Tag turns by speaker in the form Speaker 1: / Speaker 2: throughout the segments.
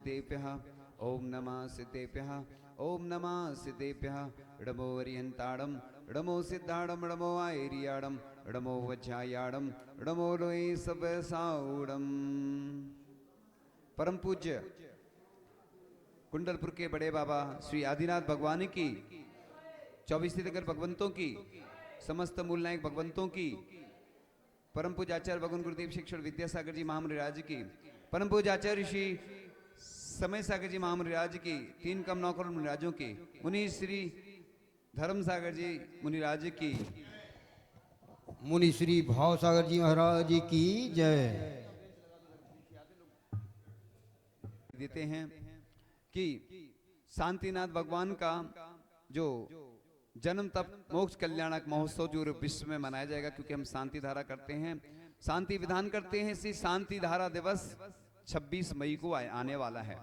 Speaker 1: सिद्धेभ्यः ओम नमः सिद्धेभ्यः ओम नमः सिद्धेभ्यः णमो वरियन्ताडं णमो सिद्धाडं णमो आयरियाडं णमो वज्रायाडं णमो लोये सबसाउडम। परम पूज्य कुंडलपुर के बड़े बाबा श्री आदिनाथ भगवान की, 24 तीर्थंकर भगवंतों की, समस्त मूल नायक भगवंतों की, परम पूज्य आचार्य भगवान गुरुदेव शिक्षण विद्यासागर जी महामुनिराज की, परम पूज्य आचार्य श्री समय सागर जी महामुनिराज की, 3 कम 9 करोड़ मुनिराजों की, मुनि श्री धर्म सागर जी मुनिराज की,
Speaker 2: मुनि श्री भाव सागर जी महाराज की जय।
Speaker 1: देते हैं कि शांतिनाथ भगवान का जो जन्म तप मोक्ष कल्याणक महोत्सव जो विश्व में मनाया जाएगा, क्योंकि हम शांति धारा करते हैं, शांति विधान करते हैं, इसी शांति धारा दिवस 26 मई को आने वाला है।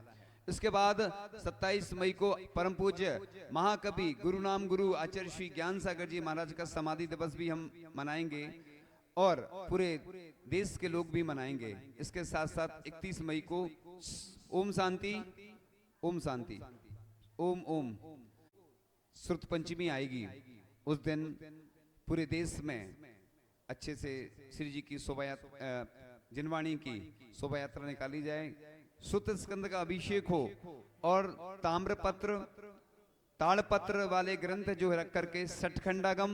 Speaker 1: इसके बाद 27 मई को परम पूज्य महाकवि गुरु नाम गुरु आचार्य श्री ज्ञान सागर जी महाराज का समाधि दिवस भी हम मनाएंगे और पूरे देश के लोग भी मनाएंगे। इसके साथ साथ 31 मई को ओम शांति ओम शांति ओम ओम श्रुत पंचमी आएगी। उस दिन पूरे देश में अच्छे से श्री जी की शोभा जिनवाणी की शोभा यात्रा निकाली जाए, सुत स्कंद का अभिषेक हो और ताम्रपत्र ताड़पत्र वाले ग्रंथ जो रख करके सठखंडागम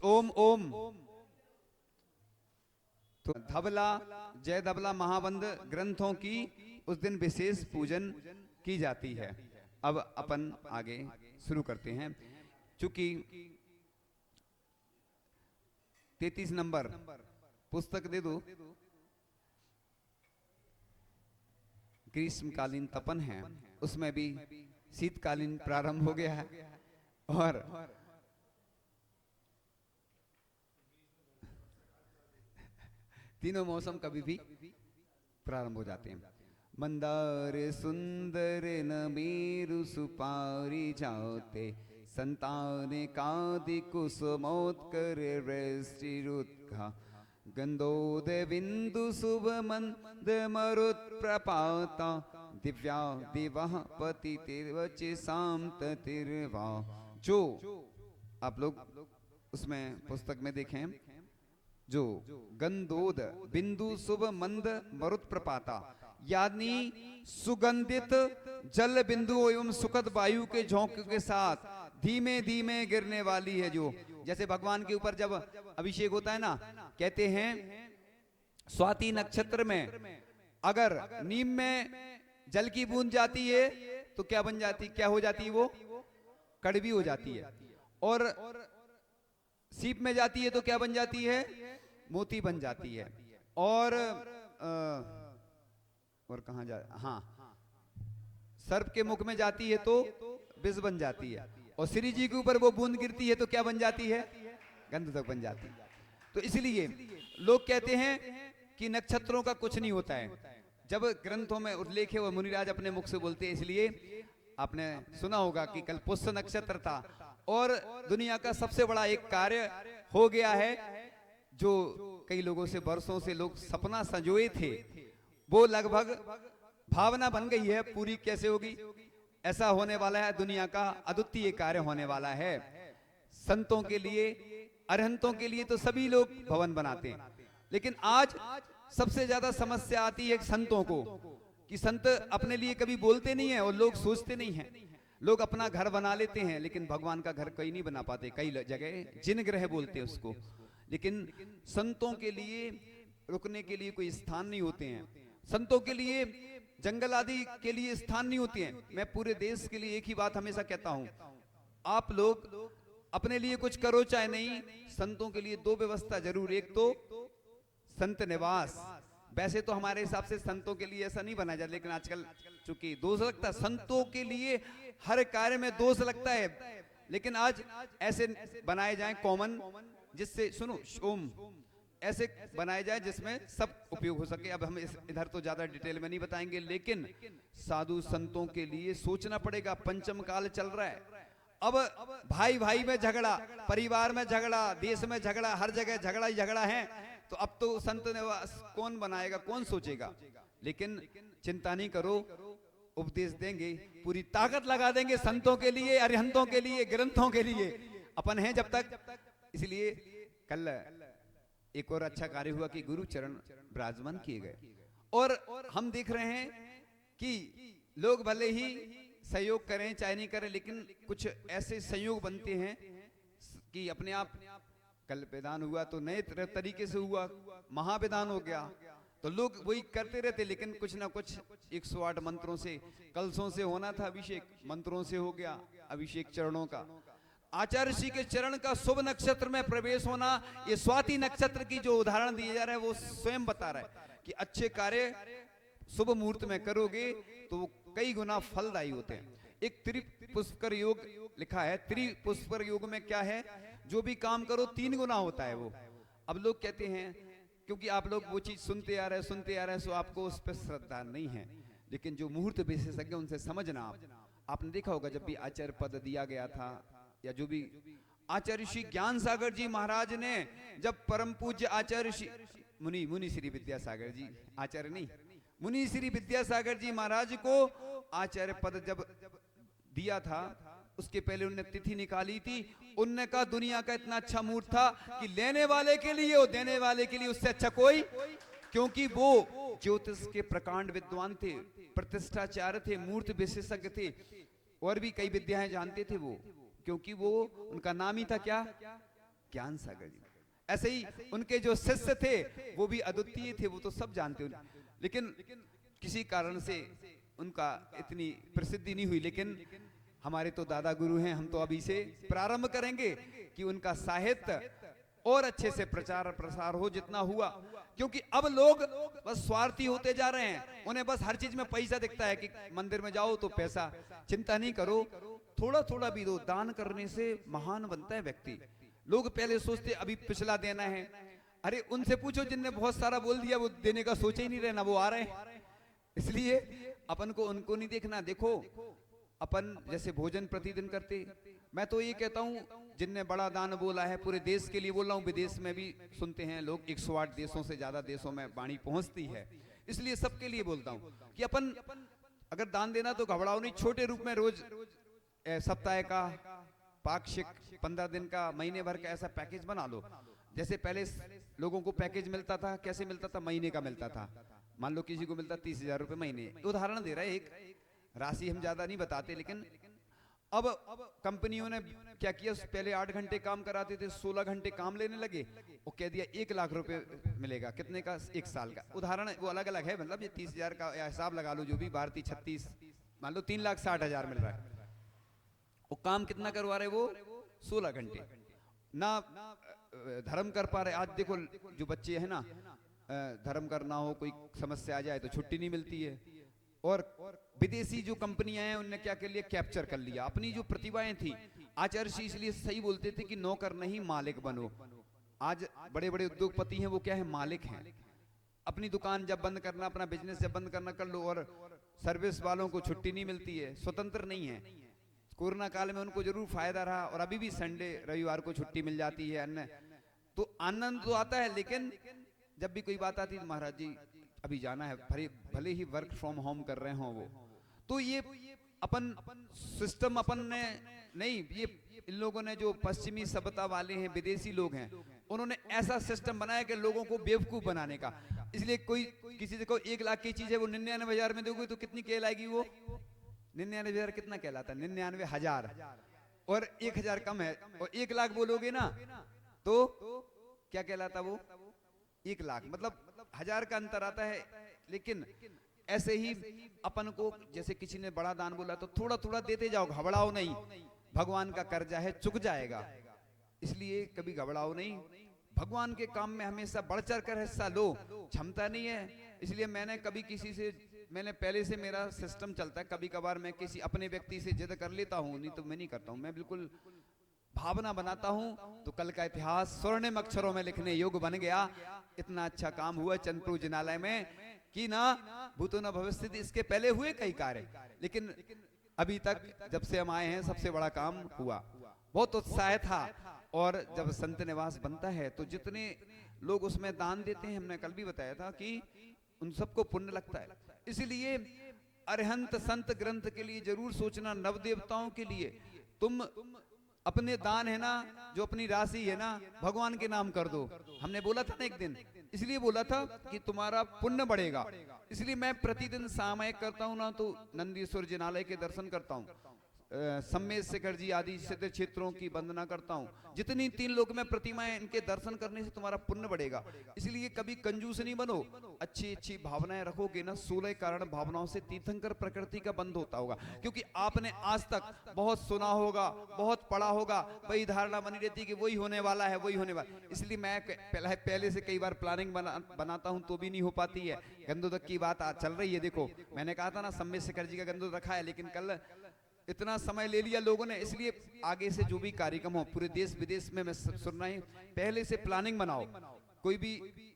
Speaker 1: ओम ओम तो धबला जय धबला महाबंद ग्रंथों की उस दिन विशेष पूजन की जाती है। अब अपन आगे शुरू करते हैं। चूंकि 33 नंबर पुस्तक दे दो, ग्रीष्मकालीन तपन है, उसमें भी शीतकालीन प्रारंभ हो गया है और तीनों मौसम कभी भी प्रारंभ हो जाते हैं। मंदार सुंदर न मेरु सुपारी जाते संतान कादि कुसुमोत्कर वृष्टिरुत्घा गंधोद बिंदु शुभ मंद मरुत प्रपाता दिव्या दिवह पति तिरवच सामत तिरवा। जो आप लोग उसमें पुस्तक में देखें, जो गंधोद बिंदु शुभ मंद मरुत प्रपाता यानी सुगंधित जल बिंदु एवं सुखद वायु के झोंके के साथ धीमे धीमे गिरने वाली है। जो जैसे भगवान के ऊपर जब अभिषेक होता है ना, कहते हैं स्वाति नक्षत्र में अगर नीम में जल की बूंद जाती है तो क्या बन जाती, क्या हो जाती है, वो कड़वी हो जाती है, और सीप में जाती है तो क्या बन जाती है, मोती बन जाती है, और कहां जा, हाँ, सर्प के मुख में जाती है तो विष बन जाती है, और श्री जी के ऊपर वो बूंद गिरती है तो क्या बन जाती है, गंध तक बन जाती है। तो इसलिए लोग कहते हैं कि नक्षत्रों का कुछ नहीं होता है, जब ग्रंथों में उल्लेख है वो मुनिराज अपने मुख से बोलते हैं। इसलिए आपने सुना होगा कि कल पुष्य नक्षत्र था और दुनिया का सबसे बड़ा एक कार्य हो गया है, जो कई लोगों से वर्षों से लोग सपना संजोए थे, वो लगभग भावना बन गई है, पूरी कैसे होगी, ऐसा होने वाला है। दुनिया का अद्वितीय कार्य होने वाला है। संतों के लिए, अरहंतों के लिए तो सभी लोग भवन बनाते हैं, लेकिन आज सबसे ज्यादा समस्या आती है संतों को, कि संत अपने लिए कभी बोलते नहीं है और लोग सोचते नहीं है। लोग अपना घर बना लेते हैं लेकिन भगवान का घर कहीं नहीं बना पाते, कई जगह जिन ग्रह बोलते हैं उसको, लेकिन संतों के लिए रुकने के लिए कोई स्थान नहीं होते हैं, संतों के लिए जंगल आदि के लिए स्थान नहीं होते हैं। मैं पूरे देश के लिए एक ही बात हमेशा कहता हूं, आप लोग अपने लिए कुछ करो चाहे नहीं, संतों के लिए 2 व्यवस्था जरूर। एक तो संत निवास, वैसे तो हमारे हिसाब से संतों के लिए ऐसा नहीं बना जाता, लेकिन आजकल चूंकि दोष लगता है, संतों के लिए हर कार्य में दोष लगता है, लेकिन आज ऐसे बनाए जाए कॉमन, जिससे सुनो ओम ऐसे बनाए जाए जिसमें सब उपयोग हो सके। अब हम इधर तो ज्यादा डिटेल में नहीं बताएंगे, लेकिन साधु संतों के लिए सोचना पड़ेगा। पंचम काल चल रहा है, अब भाई भाई में झगड़ा, परिवार में झगड़ा, देश में झगड़ा, हर जगह झगड़ा ही झगड़ा है, तो अब तो संत निवास कौन बनाएगा, कौन सोचेगा। लेकिन चिंता नहीं करो, उपदेश देंगे, पूरी ताकत लगा देंगे संतों के लिए, अरिहंतों के लिए, ग्रंथों के लिए, अपन हैं जब तक। इसलिए कल एक और अच्छा कार्य हुआ कि गुरु चरण विराजमान किए गए, और हम देख रहे हैं कि लोग भले ही सहयोग करें चाहे नहीं करें, लेकिन कुछ ऐसे संयोग बनते हैं कि अपने आप। कल वेदान हुआ तो नए तरीके से हुआ, महावेदान हो गया, तो लोग वही करते रहते, लेकिन कुछ ना कुछ 108 मंत्रों से, कलशों से होना था अभिषेक, मंत्रों से हो गया अभिषेक चरणों का। आचार्य श्री के चरण का शुभ नक्षत्र में प्रवेश होना, ये स्वाति नक्षत्र की जो उदाहरण दिया जा रहा है वो स्वयं बता रहा है कि अच्छे कार्य शुभ मुहूर्त में करोगे तो कई गुना फलदायी होते हैं। एक त्रिपुष्कर योग लिखा है, त्रिपुष्कर योग में क्या है, जो भी काम करो 3 गुना होता है वो। अब लोग कहते हैं, क्योंकि आप लोग वो चीज सुनते आ रहे सो आपको उस पर श्रद्धा नहीं है, लेकिन जो मुहूर्त विशेषज्ञ उनसे समझना। आपने देखा होगा जब भी आचार्य पद दिया गया था, या जो भी आचार्य श्री ज्ञान सागर जी महाराज ने, जब परम पूज्य आचार्य श्री मुनि श्री विद्यासागर जी, आचार्य नहीं, मुनि श्री विद्यासागर जी महाराज को आचार्य पद जब दिया था, उसके पहले उन्होंने तिथि निकाली थी। उनने कहा दुनिया का इतना अच्छा मुहूर्त था कि लेने वाले के लिए और देने वाले के लिए उससे अच्छा कोई, क्योंकि वो ज्योतिष के प्रकांड विद्वान थे, प्रतिष्ठाचार्य थे, मूर्त विशेषज्ञ थे, और भी कई विद्याएं जानते थे वो, क्योंकि वो उनका नाम ही था क्या, ज्ञान सागर जी। ऐसे ही उनके जो शिष्य थे वो भी अद्वितीय थे, वो तो सब जानते हैं, लेकिन किसी कारण से उनका इतनी प्रसिद्धि नहीं हुई। लेकिन हमारे तो दादा गुरु हैं, हम तो अभी से प्रारंभ करेंगे कि उनका साहित्य और अच्छे से प्रचार प्रसार हो जितना हुआ, क्योंकि अब लोग बस स्वार्थी होते जा रहे हैं, उन्हें बस हर चीज में पैसा दिखता है कि मंदिर में जाओ तो पैसा। चिंता नहीं करो, थोड़ा थोड़ा भी दो, दान करने से महान बनता है व्यक्ति। लोग पहले सोचते अभी पिछला देना है, अरे उनसे पूछो जिनने बहुत सारा बोल दिया, वो देने का सोचे ही नहीं रहना, वो आ रहे हैं। इसलिए अपन को उनको नहीं देखना। देखो अपन जैसे भोजन प्रतिदिन करते, मैं तो ये कहता हूँ जिनने बड़ा दान बोला है, पूरे देश के लिए बोल रहा हूँ, विदेश में भी सुनते हैं लोग, 108 देशों से ज्यादा देशों में वाणी पहुंचती है, इसलिए सबके लिए बोलता हूँ कि अपन अगर दान देना तो घबराओ नहीं, छोटे रूप में रोज सप्ताह का, पाक्षिक, 15 दिन का, महीने भर का ऐसा पैकेज बना लो। जैसे पहले लोगों को पैकेज मिलता था, कैसे मिलता था, महीने का मिलता था। मान लो किसी को मिलता 30,000 रुपए महीने, उदाहरण दे रहा है, एक राशि हम ज्यादा नहीं बताते, लेकिन अब कंपनियों ने क्या किया, पहले 8 घंटे काम कराते थे, 16 घंटे काम लेने लगे, और कह दिया 1 लाख रुपए मिलेगा, कितने का, 1 साल का। उदाहरण वो अलग अलग है, मतलब ये 30,000 का हिसाब लगा लो, जो भी भारतीय 36, मान लो 3,60,000 मिल रहा है, वो काम कितना करवा रहे वो, 16 घंटे ना धर्म कर पा रहे। आज देखो जो बच्चे हैं ना, धर्म करना हो, कोई समस्या आ जाए तो छुट्टी नहीं मिलती है, और विदेशी जो कंपनियां हैं उनने क्या कर लिया, कैप्चर कर लिया अपनी जो प्रतिभाएं थी। आचार्य जी इसलिए सही बोलते थे कि नौकर नहीं मालिक बनो। आज बड़े बड़े उद्योगपति हैं, वो क्या है, मालिक हैं। अपनी दुकान जब बंद करना, अपना बिजनेस जब बंद करना कर लो, और सर्विस वालों को छुट्टी नहीं मिलती है, स्वतंत्र नहीं है। कोरोना काल में उनको जरूर फायदा रहा, और अभी भी संडे रविवार को छुट्टी मिल जाती है, अन्य तो आनंद तो आता है। लेकिन जब भी कोई बात आती है, महाराज जी अभी जाना है, भले ही वर्क फ्रॉम होम कर रहे हों वो, तो ये अपन सिस्टम अपन ने नहीं, ये इन लोगों ने जो पश्चिमी सभ्यता वाले हैं, विदेशी लोग हैं, उन्होंने ऐसा सिस्टम बनाया कि लोगों को बेवकूफ बनाने का। इसलिए कोई किसी से कोई 1 लाख की चीज है, वो 99,000 में दोगे तो कितनी कहलाएगी वो, 99,000 कितना कहलाता है, 99,000, और 1,000 कम है, और 1 लाख बोलोगे ना तो क्या कहलाता वो, 1 लाख, मतलब 1000 का अंतर आता है। लेकिन ऐसे ही अपन को, जैसे किसी ने बड़ा दान बोला तो थोड़ा थोड़ा देते जाओ, घबराओ नहीं, भगवान का कर्जा है, चुक जाएगा, इसलिए कभी घबराओ नहीं। भगवान के काम में हमेशा बढ़ चढ़ कर हिस्सा लो, क्षमता नहीं है इसलिए मैंने कभी किसी से, मैंने पहले से मेरा सिस्टम चलता है, कभी कभार मैं किसी अपने व्यक्ति से जिद कर लेता हूँ, नहीं तो मैं नहीं करता हूँ, मैं बिल्कुल भावना बनाता हूँ। तो कल का इतिहास स्वर्णिम अक्षरों में लिखने योग्य बन गया। इतना अच्छा काम हुआ चंद्रपुर जिनालय में कि ना भूतो न भविष्य, इसके पहले हुए कई कार्य, लेकिन अभी तक जब से हम आए हैं सबसे बड़ा काम हुआ। बहुत उत्साह था, और जब संत निवास बनता है तो जितने लोग उसमें दान देते हैं, हमने कल भी बताया था कि उन सबको पुण्य लगता है। इसलिए अरहंत संत ग्रंथ के लिए जरूर सोचना, नव देवताओं के लिए तुम अपने दान है ना, जो अपनी राशि है ना, भगवान के नाम कर दो। हमने बोला था ना एक दिन, इसलिए बोला था कि तुम्हारा पुण्य बढ़ेगा। इसलिए मैं प्रतिदिन सामयिक करता हूँ ना, तो नंदीश्वर जिनालय के दर्शन करता हूँ, सम्मेद शिखर जी आदि सिद्ध क्षेत्रों की वंदना करता हूँ। जितनी 3 लोक में प्रतिमाएं, इनके दर्शन करने से तुम्हारा पुण्य बढ़ेगा। इसलिए कभी कंजूस नहीं बनो, अच्छी अच्छी भावनाएं रखोगे ना, 16 कारण भावनाओं से तीर्थंकर प्रकृति का बंध होता होगा। क्योंकि आपने आज तक बहुत सुना होगा, बहुत पढ़ा होगा, वही धारणा बनी रहती कि वही होने वाला है, वही होने वाला। इसलिए मैं पहले से कई बार प्लानिंग बनाता हूं तो भी नहीं हो पाती है। गंधोदक की बात चल रही है, देखो मैंने कहा था ना सम्मेद शिखर जी का गंधोदक रखा है, लेकिन कल इतना समय ले लिया लोगों ने। इसलिए आगे से जो भी कार्यक्रम हो पूरे देश विदेश में मैं सुन रहा हूं, पहले से प्लानिंग बनाओ। कोई भी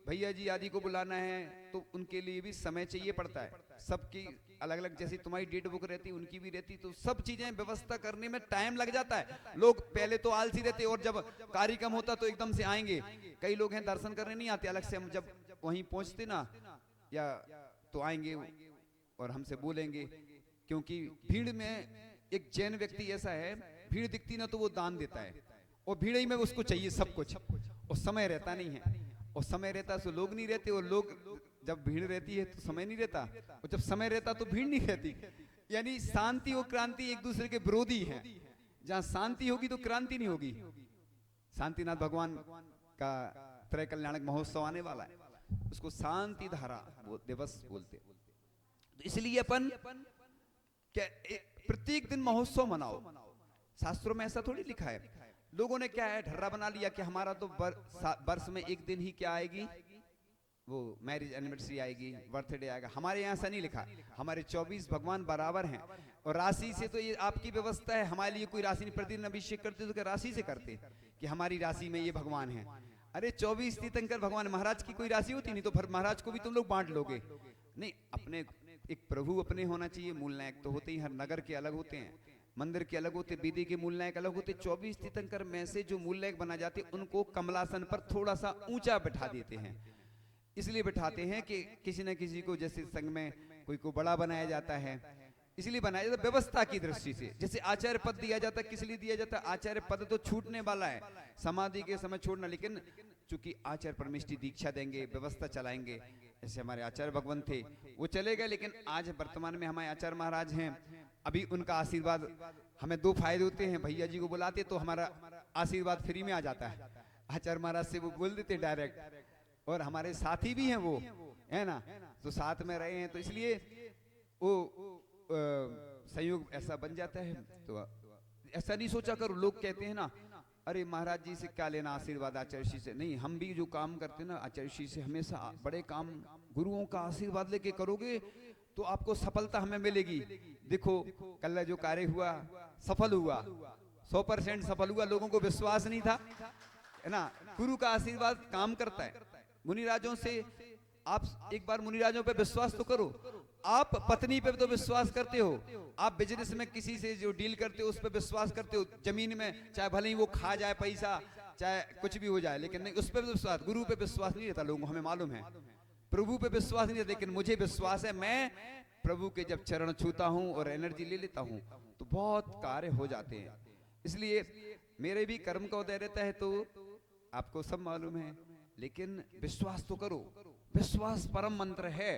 Speaker 1: भैया जी आदि को बुलाना है तो उनके लिए भी समय चाहिए पड़ता है, सबकी अलग अलग, जैसी तुम्हारी डेट बुक रहती उनकी भी रहती, तो सब चीजें व्यवस्था करने में टाइम लग जाता है। लोग पहले तो आलसी रहते और जब कार्यक्रम होता तो एकदम से आएंगे। कई लोग हैं दर्शन करने नहीं आते, अलग से हम जब वहीं पहुंचते ना या तो आएंगे और हमसे बोलेंगे। क्योंकि भीड़ में एक जैन व्यक्ति ऐसा है, भीड़ दिखती ना तो वो दान देता है, और भीड़ ही में उसको चाहिए सब कुछ, और समय रहता नहीं है। और समय रहता तो लोग नहीं रहते, और लोग जब भीड़ रहती है तो समय नहीं रहता, और जब समय रहता तो भीड़ नहीं रहती। यानी शांति और क्रांति एक दूसरे के विरोधी हैं। जहां शांति होगी तो क्रांति नहीं होगी। शांतिनाथ भगवान का त्रय कल्याणक महोत्सव आने वाला है, उसको शांति धारा दिवस बोलते। तो इसलिए अपन प्रत्येक दिन महोत्सव मनाओ। शास्त्रों में ऐसा थोड़ी लिखा है। लोगों ने क्या है ढर्रा बना लिया कि हमारा तो वर्ष में एक दिन ही क्या आएगी, वो मैरिज एनिवर्सरी आएगी, बर्थडे आएगा। हमारे यहाँ ऐसा नहीं लिखा, हमारे 24 भगवान बराबर हैं। और राशि से तो ये आपकी व्यवस्था है, हमारे लिए कोई राशि नहीं। प्रतिदिन अभिषेक करते तो क्या राशि से करते कि हमारी राशि में ये भगवान है? अरे 24 तीर्थंकर भगवान, महाराज की कोई राशि होती नहीं तो फिर महाराज को भी तुम लोग बांट लोगे? नहीं, अपने एक प्रभु अपने होना चाहिए। मूल नायक तो होते ही, हर नगर के अलग होते हैं, मंदिर के अलग होते, बीदी के मूल नायक अलग होते। 24 तीर्थंकर में से जो मूल नायक बना जाते उनको कमलासन पर थोड़ा सा ऊंचा बैठा देते हैं। इसलिए बैठाते हैं कि किसी न किसी को, जैसे संघ में कोई को बड़ा बनाया जाता है, इसलिए बनाया जाता है व्यवस्था की दृष्टि से। जैसे आचार्य पद दिया जाता है, किस लिए दिया जाता है? आचार्य पद तो छूटने वाला है, समाधि के समय छोड़ना। लेकिन चूंकि आचार्य परमेष्टि दीक्षा देंगे, व्यवस्था चलाएंगे, जैसे हमारे आचार्य भगवान थे वो चले गए, लेकिन आज वर्तमान में हमारे आचार्य महाराज हैं। अभी उनका आशीर्वाद हमें 2 फायदे होते हैं। भैया जी को बुलाते तो हमारा आशीर्वाद फ्री में आ जाता है, आचार्य महाराज से वो बोल देते डायरेक्ट। और हमारे साथी भी हैं वो, है ना, तो साथ में रहे हैं, तो इसलिए वो संयोग ऐसा बन जाता है। तो ऐसा नहीं सोचा करो। लोग कहते हैं ना, अरे महाराज जी से क्या लेना आशीर्वाद आचार्य जी से। नहीं, हम भी जो काम करते हैं ना आचार्य जी से, हमेशा बड़े काम गुरुओं का आशीर्वाद लेके करोगे तो आपको सफलता हमें मिलेगी। देखो कल जो कार्य हुआ सफल हुआ, 100% सफल हुआ। लोगों को विश्वास नहीं था, है ना। गुरु का आशीर्वाद काम करता है। मुनिराजों से आप एक बार मुनिराजों पे विश्वास तो करो। आप पत्नी पे तो विश्वास करते हो, आप बिजनेस में किसी से जो डील करते हो उस पे विश्वास करते हो, जमीन में चाहे भले ही वो खा जाए पैसा, चाहे कुछ भी हो जाए, लेकिन नहीं उस पे विश्वास। गुरु पे विश्वास नहीं रहता लोगों को, हमें मालूम है। प्रभु पे विश्वास नहीं रहता, लेकिन मुझे विश्वास है। मैं प्रभु के जब चरण छूता हूं और एनर्जी ले लेता हूं तो बहुत कार्य हो जाते हैं। इसलिए मेरे भी कर्म का उदय रहता है, तो आपको सब मालूम है। लेकिन विश्वास तो करो, विश्वास परम मंत्र है।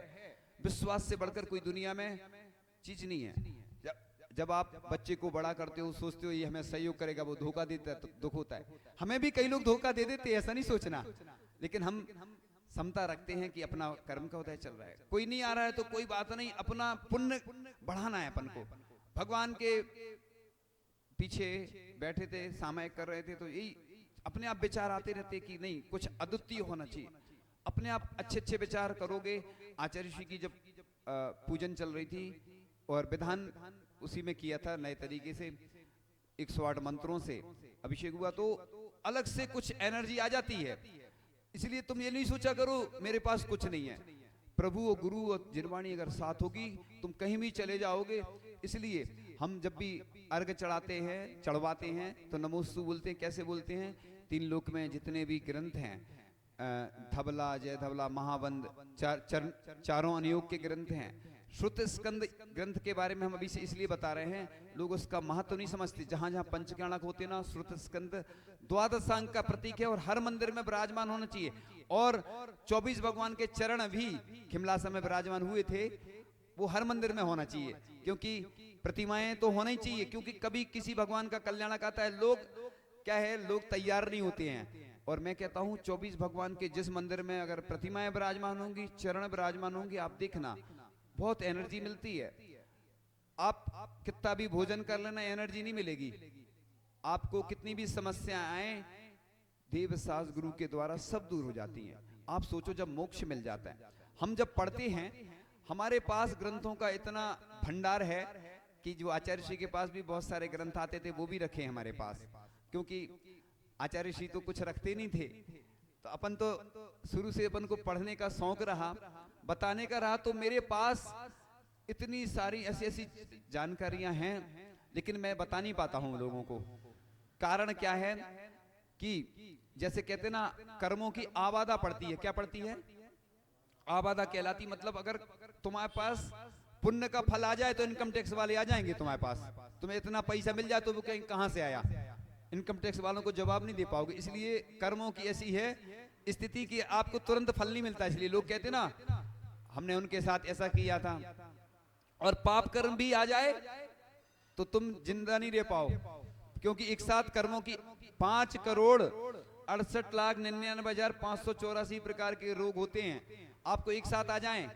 Speaker 1: विश्वास से बढ़कर कोई दुनिया में चीज नहीं है। जब आप बच्चे को बड़ा करते हो, सोचते हो ये हमें सहयोग करेगा, वो धोखा देता है तो दुख होता है। हमें भी कई लोग धोखा दे देते हैं, ऐसा नहीं सोचना। लेकिन हम समता रखते हैं कि अपना कर्म का उदय चल रहा है, कोई नहीं आ रहा है तो कोई बात नहीं, अपना पुण्य बढ़ाना है अपन को। भगवान के पीछे बैठे थे, सामयिक कर रहे थे, तो यही अपने आप विचार आते रहते कि नहीं कुछ अद्वितीय होना चाहिए। अपने आप अच्छे अच्छे विचार करोगे। आचार्य जी की जब पूजन चल रही थी और विधान उसी में किया था, नए तरीके से 108 मंत्रों से अभिषेक हुआ, तो अलग से कुछ एनर्जी आ जाती है। इसलिए तुम ये नहीं सोचा करो मेरे पास कुछ नहीं है। प्रभु और गुरु और जिनवाणी अगर साथ होगी तुम कहीं भी चले जाओगे। इसलिए हम जब भी अर्घ चढ़ाते हैं, चढ़वाते हैं, तो नमोस्तु बोलते हैं। कैसे बोलते हैं? 3 लोक में जितने भी ग्रंथ हैं, धबला, जय धबला, महाबंद, चारों अनुयोग के ग्रंथ हैं। श्रुत स्कंद ग्रंथ के बारे में हम अभी से इसलिए बता रहे हैं, लोग उसका महत्व नहीं समझते। जहां जहां पंचकर्णक होते हैं ना, श्रुत स्कंद द्वादशांग का प्रतीक है और हर मंदिर में विराजमान होना चाहिए। और 24 भगवान के चरण भी खिमलासा में विराजमान हुए थे, वो हर मंदिर में होना चाहिए, क्योंकि प्रतिमाएं तो होना ही चाहिए। क्योंकि कभी किसी भगवान का कल्याणक आता है, लोग क्या है, लोग तैयार नहीं होते हैं। और मैं कहता हूं 24 भगवान के जिस मंदिर में अगर प्रतिमाएं विराजमान होंगी, चरण विराजमान होंगे, आप देखना बहुत एनर्जी मिलती है। आप कितना भी भोजन कर लेना, एनर्जी नहीं मिलेगी आपको। कितनी भी समस्या आए, देव सास गुरु के द्वारा सब दूर हो जाती हैं। आप सोचो जब मोक्ष मिल जाता है, हम जब पढ़ते हैं, हमारे पास ग्रंथों का इतना भंडार है कि जो आचार्य श्री के पास भी बहुत सारे ग्रंथ आते थे, वो भी रखे हमारे पास। क्योंकि आचार्य श्री तो कुछ रखते नहीं थे, तो अपन तो शुरू से अपन को पढ़ने का शौक रहा, बताने का रहा। तो मेरे पास इतनी सारी ऐसी ऐसी जानकारियां हैं, लेकिन मैं बता नहीं पाता हूं लोगों को। कारण क्या है कि जैसे कहते ना, कर्मों की आबादा पड़ती है। क्या पड़ती है? आबादा कहलाती। मतलब अगर तुम्हारे पास पुण्य का फल आ जाए तो इनकम टैक्स वाले आ जाएंगे तुम्हारे पास। तुम्हें इतना पैसा मिल जाए तो वो कहीं कहां से आया, इनकम टैक्स वालों को जवाब नहीं दे पाओगे। इसलिए कर्मों की ऐसी है स्थिति कि आपको तुरंत फल नहीं मिलता। इसलिए लोग कहते ना, हमने उनके साथ ऐसा किया था। और पाप कर्म भी आ जाए तो तुम जिंदा नहीं रह पाओ, क्योंकि एक साथ कर्मों की 5,68,99,584 प्रकार के रोग होते हैं। आपको एक साथ आ जाएं,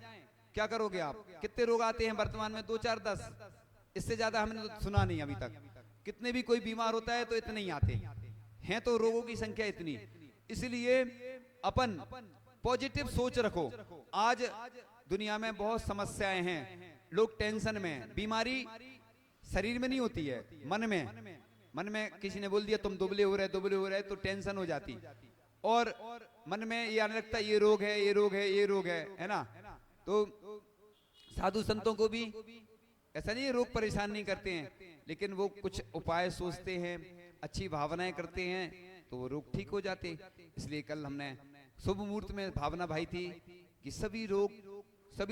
Speaker 1: क्या करोगे आप? कितने रोग आते हैं वर्तमान में? 2, 4, 10, इससे ज्यादा हमने तो सुना नहीं अभी तक। कितने भी कोई बीमार होता है तो इतने ही आते हैं, तो रोगों की संख्या इतनी। इसलिए अपन पॉजिटिव सोच रखो। आज दुनिया में बहुत समस्याएं हैं, लोग टेंशन में। बीमारी शरीर में नहीं होती है, मन में। मन में किसी ने बोल दिया तुम दुबले हो रहे तो टेंशन हो जाती, और मन में ये आने लगता ये रोग है, ये रोग है, ये रोग है ना। तो साधु संतों को भी ऐसा नहीं है रोग परेशान नहीं करते हैं, लेकिन वो कुछ उपाय सोचते हैं, अच्छी भावनाएं करते हैं, तो वो रोग ठीक हो जाते। इसलिए कल हमने शुभ मुहूर्त में भावना भाई थी कि सभी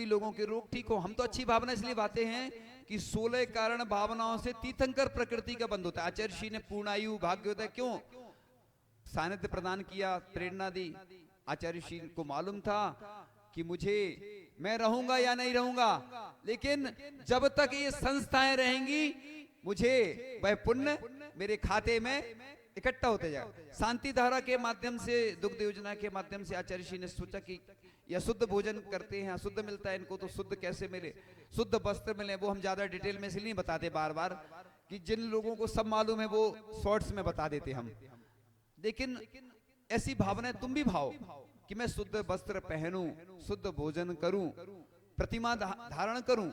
Speaker 1: लोगों के रोग ठीक हो। हम तो अच्छी भावना इसलिए बातें हैं कि 16 कारण भावनाओं से तीर्थंकर प्रकृति का बंध होता है। आचार्य श्री ने पूर्णायु भाग्य होता है, क्यों? सानिध्य प्रदान किया, प्रेरणा दी। आचार्य श्री को मालूम था कि मैं रहूंगा या नहीं रहूंगा, लेकिन जब तक ये संस्थाएं रहेंगी, मुझे वह पुण्य मेरे खाते में इकट्ठा होते जाएगा। शांति धारा के माध्यम से, दुग्ध योजना के माध्यम से आचार्य श्री ने सोचा कि यह शुद्ध भोजन करते हैं, अशुद्ध मिलता है इनको, तो शुद्ध कैसे मिले, शुद्ध वस्त्र मिले। वो हम ज्यादा डिटेल में इसलिए नहीं बताते बार बार कि जिन लोगों को सब मालूम है वो शॉर्ट्स में बता देते हम। लेकिन ऐसी भावनाएं तुम भी भाओ कि मैं शुद्ध वस्त्र पहनूं, शुद्ध भोजन करूं, प्रतिमा धारण करूं।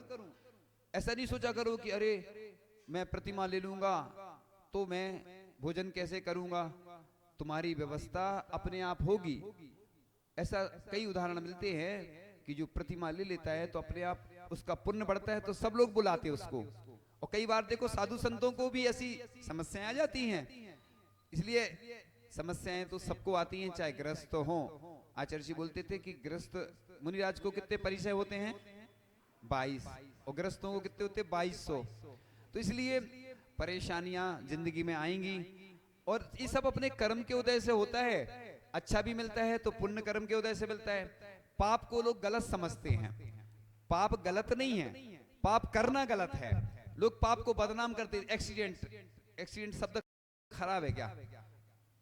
Speaker 1: ऐसा नहीं सोचा करो कि अरे मैं प्रतिमा ले लूंगा तो मैं भोजन कैसे करूंगा। तुम्हारी व्यवस्था अपने आप होगी। ऐसा कई उदाहरण मिलते हैं कि जो प्रतिमा ले लेता है तो अपने आप उसका पुण्य बढ़ता है, तो सब लोग बुलाते उसको। और कई बार देखो साधु संतों को भी ऐसी समस्याएं आ जाती हैं। इसलिए समस्याएं तो सबको आती हैं, चाहे ग्रस्त हो। आचार्य जी बोलते थे कि ग्रस्त मुनिराज को कितने परिचय होते हैं? 22, और ग्रस्तों को कितने होते हैं? 2200। तो इसलिए परेशानियां जिंदगी में आएंगी, और ये सब अपने कर्म के उदय से होता है। अच्छा भी मिलता है तो पुण्य कर्म के उदय से मिलता है। पाप को लोग गलत समझते हैं। पाप गलत नहीं है, पाप करना गलत है। लोग पाप को बदनाम करते हैं। एक्सीडेंट शब्द खराब है क्या?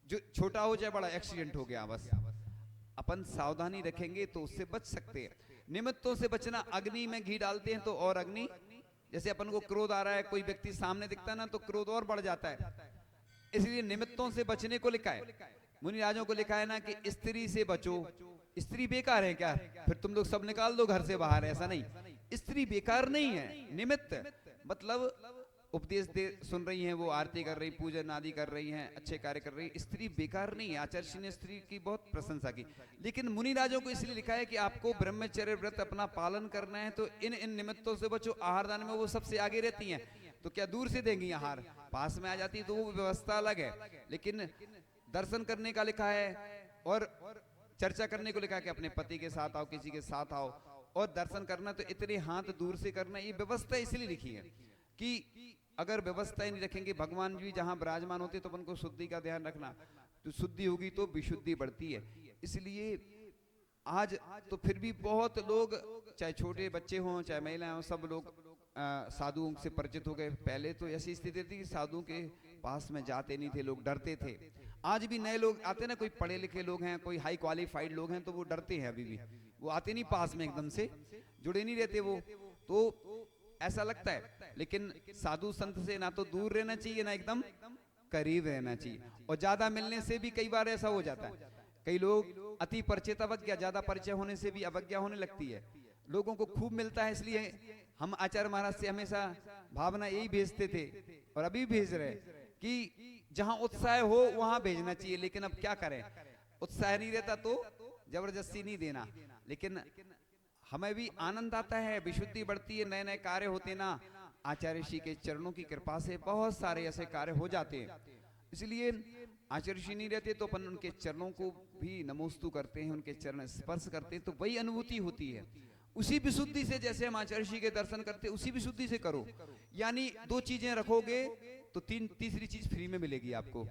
Speaker 1: जो छोटा हो चाहे बड़ा, एक्सीडेंट हो गया बस। अपन सावधानी रखेंगे तो उससे बच सकते हैं। निमित्तों से बचना, अग्नि में घी डालते हैं तो और अग्नि, जैसे अपन को क्रोध आ रहा है, कोई व्यक्ति सामने दिखता है ना तो क्रोध और बढ़ जाता है। इसलिए निमित्तों से बचने को लिखा है। मुनि राजों को लिखा है ना कि स्त्री से बचो। स्त्री बेकार है क्या? फिर तुम लोग सब निकाल दो घर से बाहर, ऐसा नहीं। स्त्री बेकार नहीं है, निमित्त मतलब उपदेश दे सुन रही हैं, वो आरती कर रही, पूजन आदि कर रही हैं, अच्छे कार्य कर रही है। स्त्री बेकार नहीं है। आचार्य श्री ने स्त्री की बहुत प्रशंसा की। लेकिन मुनि राजों को इसलिए लिखा है कि आपको ब्रह्मचर्य व्रत अपना पालन करना है, तो इन इन निमित्तों से बचो। आहार दान में वो सबसे आगे रहती हैं, तो क्या दूर से देंगी आहार? पास में आ जाती तो वो व्यवस्था अलग है। लेकिन दर्शन करने का लिखा है, और चर्चा करने को लिखा है कि अपने पति के साथ आओ, किसी के साथ आओ, और दर्शन करना तो इतने हाथ दूर से करना। ये व्यवस्था इसलिए लिखी है कि अगर व्यवस्था ही नहीं रखेंगे, भगवान जी जहां विराजमान होते तो अपन को शुद्धि का ध्यान रखना, तो शुद्धि होगी तो विशुद्धि बढ़ती है। इसलिए आज तो फिर भी बहुत लोग, चाहे छोटे बच्चे हों चाहे महिलाएं हों, सब लोग साधुओं से परिचित हो गए। पहले तो ऐसी स्थिति थी कि साधुओं के पास में जाते नहीं थे, लोग डरते थे। आज भी नए लोग आते ना, कोई पढ़े लिखे लोग हैं, कोई हाई क्वालिफाइड लोग हैं, तो वो डरते हैं, अभी भी वो आते नहीं पास में, एकदम से जुड़े नहीं रहते वो, तो ऐसा लगता है। लेकिन साधु संत से ना तो दूर रहना चाहिए ना एकदम करीब रहना चाहिए। और ज्यादा मिलने से भी कई बार ऐसा हो जाता है, कई लोग अति परिचित अवज्ञा, ज्यादा परिचय होने से भी अवज्ञा होने लगती है। लोगों को खूब मिलता है, इसलिए हम आचार्य महाराज से हमेशा भावना यही भेजते थे और अभी भेज रहे कि जहां उत्साह हो वहां भेजना चाहिए। लेकिन अब क्या करें, उत्साह नहीं रहता तो जबरदस्ती नहीं देना। लेकिन हमें भी आनंद आता है, विशुद्धि बढ़ती है, नए नए कार्य होते ना। आचार्य श्री के चरणों की कृपा से बहुत सारे ऐसे कार्य हो जाते हैं। इसलिए आचार्य श्री नहीं रहते तो अपन उनके चरणों को भी नमोस्तु करते हैं, उनके चरण स्पर्श करते हैं, तो वही अनुभूति होती है। उसी विशुद्धि से जैसे हम आचार्य श्री के दर्शन करते, उसी विशुद्धि से करो। यानी दो चीजें रखोगे तो तीसरी चीज फ्री में मिलेगी आपको।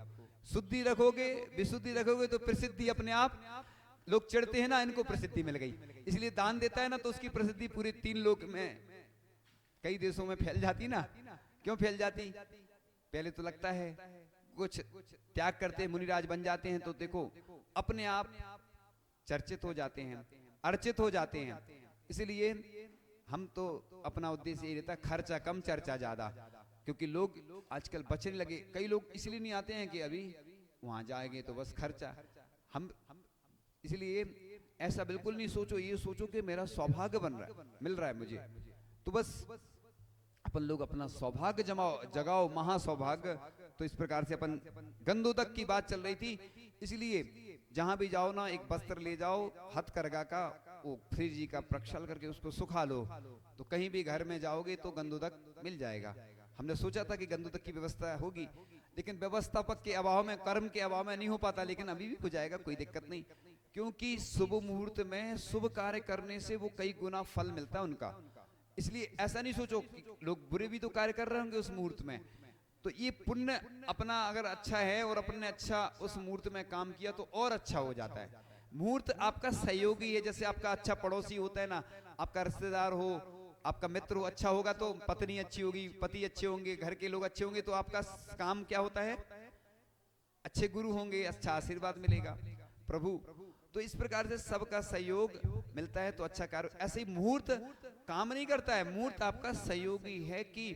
Speaker 1: शुद्धि रखोगे, विशुद्धि रखोगे तो प्रसिद्धि अपने आप। लोग चढ़ते हैं ना, इनको प्रसिद्धि मिल गई, इसलिए दान देता है ना, तो उसकी प्रसिद्धि पूरे 3 लोक में, कई देशों में फैल जाती ना। क्यों फैल जाती? पहले तो लगता है कुछ त्याग करते मुनिराज बन जाते हैं, तो देखो अपने आप चर्चित हो जाते हैं, अर्चित हो जाते हैं। इसलिए हम तो अपना उद्देश्य ये रहता है, खर्चा कम चर्चा ज्यादा, क्योंकि लोग आजकल बचने लगे। कई लोग इसलिए नहीं आते हैं कि अभी वहां जाएंगे तो बस खर्चा। हम इसलिए ऐसा बिल्कुल नहीं सोचो, ये सोचो कि मेरा सौभाग्य बन रहा है, मिल रहा है मुझे, तो बस अपन लोग अपना सौभाग्य जगाओ, महासौभाग्य। तो इस प्रकार से अपन गंधोदक की बात चल रही थी, इसलिए जहां भी जाओ ना, एक वस्त्र ले जाओ हथकरघा का, वो फ्री जी का प्रक्षाल करके उसको सुखा लो, तो कहीं भी घर में जाओगे तो गंधोदक मिल जाएगा। हमने सोचा था कि गंधोदक की व्यवस्था होगी, लेकिन व्यवस्थापक के अभाव में, कर्म के अभाव में नहीं हो पाता, लेकिन अभी भी हो जाएगा, कोई दिक्कत नहीं। क्योंकि शुभ मुहूर्त में शुभ कार्य करने से वो कई गुना फल मिलता है उनका। इसलिए ऐसा नहीं सोचो कि लोग बुरे भी तो कार्य कर रहे होंगे उस मुहूर्त में, तो ये पुण्य अपना अगर अच्छा है और अपन ने अच्छा उस मुहूर्त में काम किया तो और अच्छा हो जाता है। मुहूर्त आपका सहयोगी है, जैसे आपका अच्छा पड़ोसी होता है ना, आपका रिश्तेदार हो, आपका मित्र हो, अच्छा होगा तो पत्नी अच्छी होगी, पति अच्छे होंगे, घर के लोग अच्छे होंगे, तो आपका काम क्या होता है, अच्छे गुरु होंगे, अच्छा आशीर्वाद मिलेगा प्रभु। तो इस प्रकार से सबका सहयोग मिलता है तो अच्छा कार्य। ऐसे ही मुहूर्त काम नहीं करता है, मुहूर्त आपका सहयोगी है। कि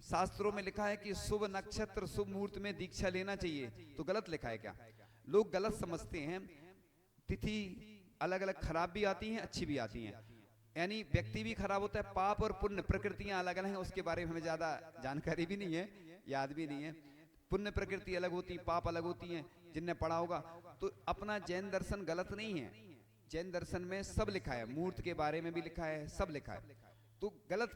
Speaker 1: शास्त्रों में लिखा है कि शुभ नक्षत्र शुभ मुहूर्त में दीक्षा लेना चाहिए, तो गलत लिखा है क्या? लोग गलत समझते हैं। तिथि अलग अलग खराब भी आती हैं, अच्छी भी आती हैं, यानी व्यक्ति भी खराब होता है। पाप और पुण्य प्रकृतियां अलग अलग हैं, उसके बारे में हमें ज्यादा जानकारी भी नहीं है, याद भी नहीं है। पुण्य प्रकृति अलग होती है, पाप अलग होती हैं, जिनने पढ़ा होगा। तो अपना जैन दर्शन गलत नहीं है, जैन दर्शन में सब लिखा है, मुहूर्त के बारे में भी लिखा है, सब लिखा है। तो गलत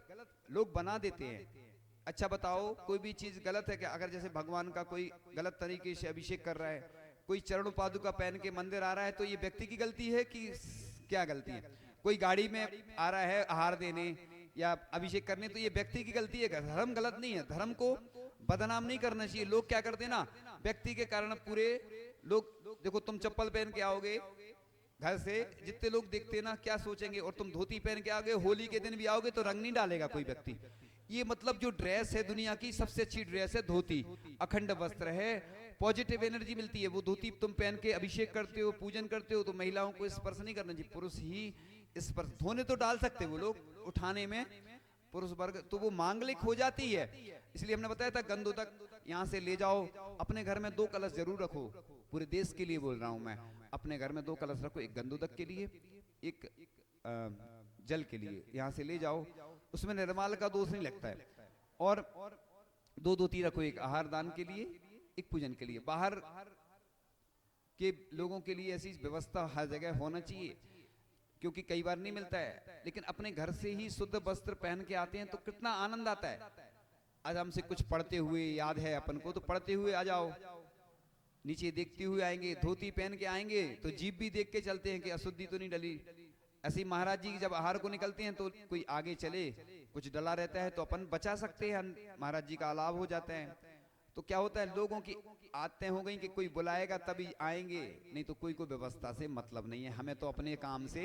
Speaker 1: लोग बना देते हैं। अच्छा बताओ, कोई भी चीज गलत है क्या? अगर जैसे भगवान का कोई गलत तरीके से अभिषेक कर रहा है, कोई चरण पादुका पहन के मंदिर आ रहा है, तो ये व्यक्ति की गलती है कि क्या गलती है? कोई गाड़ी में आ रहा है आहार देने या अभिषेक करने, तो ये व्यक्ति की गलती है। धर्म गलत नहीं है, धर्म को बदनाम नहीं करना चाहिए। लोग क्या करते हैं ना, व्यक्ति के कारण पूरे लोग, देखो तुम चप्पल पहन के आओगे घर से, जितने लोग देखते हैं ना क्या सोचेंगे, और तुम धोती पहन के आओगे, होली के दिन भी आओगे तो रंग नहीं डालेगा कोई व्यक्ति। ये मतलब जो ड्रेस है दुनिया की सबसे अच्छी ड्रेस है धोती, अखंड वस्त्र है, पॉजिटिव एनर्जी मिलती है। वो धोती तुम पहन के अभिषेक करते हो, पूजन करते हो, तो महिलाओं को स्पर्श नहीं करना चाहिए, पुरुष ही स्पर्श। धोने तो डाल सकते वो लोग, उठाने में पुरुष वर्ग, तो वो मांगलिक हो जाती है। इसलिए हमने बताया था गंधोदक यहाँ से ले जाओ, अपने घर में 2 कलश जरूर रखो। पूरे देश के लिए बोल रहा हूं मैं, अपने घर में 2 कलश रखो, एक गंधोदक के लिए, एक जल के लिए। यहाँ से ले जाओ, उसमें निर्माल का दोष नहीं लगता है। और 2 धोती रखो, एक आहार दान के लिए, एक पूजन के लिए। बाहर के लोगों के लिए ऐसी व्यवस्था हर जगह होना चाहिए, क्योंकि कई बार नहीं मिलता है। लेकिन अपने घर से ही शुद्ध वस्त्र पहन के आते हैं तो कितना आनंद आता है। आज हमसे कुछ पढ़ते हुए याद है अपन को, तो पढ़ते हुए आ जाओ, नीचे देखते हुए आएंगे, धोती पहन के आएंगे तो जीभ भी देख के चलते हैं कि अशुद्धि तो नहीं डली। ऐसे ही महाराज जी जब आहार को निकलते हैं तो कोई आगे चले, कुछ डला रहता है तो अपन बचा सकते हैं, महाराज जी का अलाव हो जाता है। तो क्या होता है, लोगों की आदतें हो गई कि कोई बुलाएगा तभी आएंगे, नहीं तो कोई व्यवस्था से मतलब नहीं है, हमें तो अपने काम से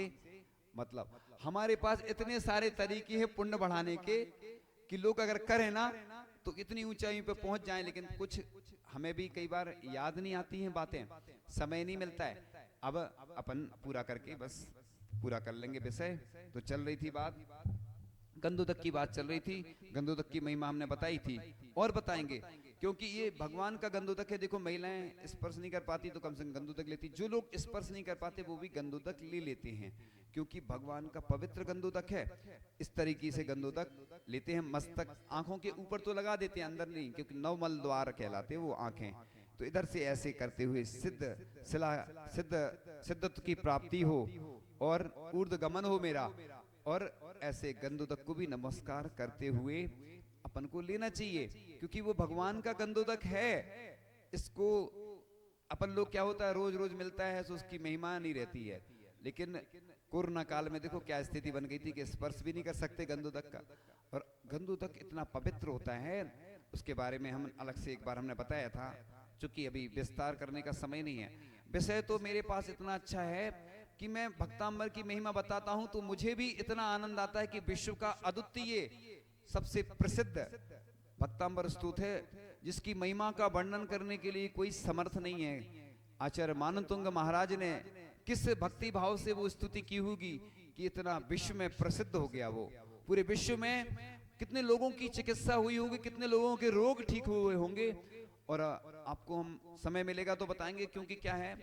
Speaker 1: मतलब। हमारे पास इतने सारे तरीके हैं पुण्य बढ़ाने के कि लोग अगर करें ना तो इतनी ऊंचाई पे पहुंच जाएं, लेकिन कुछ हमें भी कई बार याद नहीं आती हैं बातें, समय नहीं मिलता है। अब अपन पूरा करके बस पूरा कर लेंगे विषय। तो चल रही थी बात, गंधोदक की बात चल रही थी, गंधोदक की महिमा हमने बताई थी और बताएंगे, क्योंकि ये भगवान का गंधोदक है। देखो महिलाएं स्पर्श नहीं कर पाती तो कम से कम गंधोदक लेती, जो लोग स्पर्श नहीं कर पाते वो भी गंधोदक ले लेते हैं, क्योंकि भगवान का पवित्र गंधोदक है। इस तरीके से गंधोदक लेते हैं, मस्तक आंखों के ऊपर तो लगा देते हैं, अंदर नहीं, क्योंकि नवमल द्वार कहलाते वो आंखें। तो इधर से ऐसे करते हुए सिद्धत्व की प्राप्ति हो और ऊर्ध्वगमन हो मेरा, और ऐसे गंधोदक को भी नमस्कार करते हुए अपन को लेना चाहिए, क्योंकि वो भगवान का गंधोदक है। इसको अपन लोग क्या होता है, रोज रोज मिलता है तो उसकी महिमा नहीं रहती है, लेकिन कोरोना काल में देखो क्या स्थिति बन गई थी कि स्पर्श भी नहीं कर सकते गंधोदक का। और गंधोदक इतना पवित्र होता है, उसके बारे में हम अलग से एक बार हमने बताया था, चूंकि अभी विस्तार करने का समय नहीं है। विषय तो मेरे पास इतना अच्छा है कि मैं भक्तांबर की महिमा बताता हूं तो मुझे भी इतना आनंद आता है कि विश्व का अद्वितीय सबसे प्रसिद्ध भक्तांबर स्तुति है, जिसकी महिमा का वर्णन करने के लिए कोई समर्थ नहीं है। आचार्य मानंतुंग महाराज ने किस भक्ति भाव से वो स्तुति की होगी कि इतना विश्व में प्रसिद्ध हो गया। वो पूरे विश्व में कितने लोगों की चिकित्सा हुई होगी, कितने लोगों के रोग ठीक हुए होंगे। और आपको हम समय मिलेगा तो बताएंगे, क्योंकि क्या है,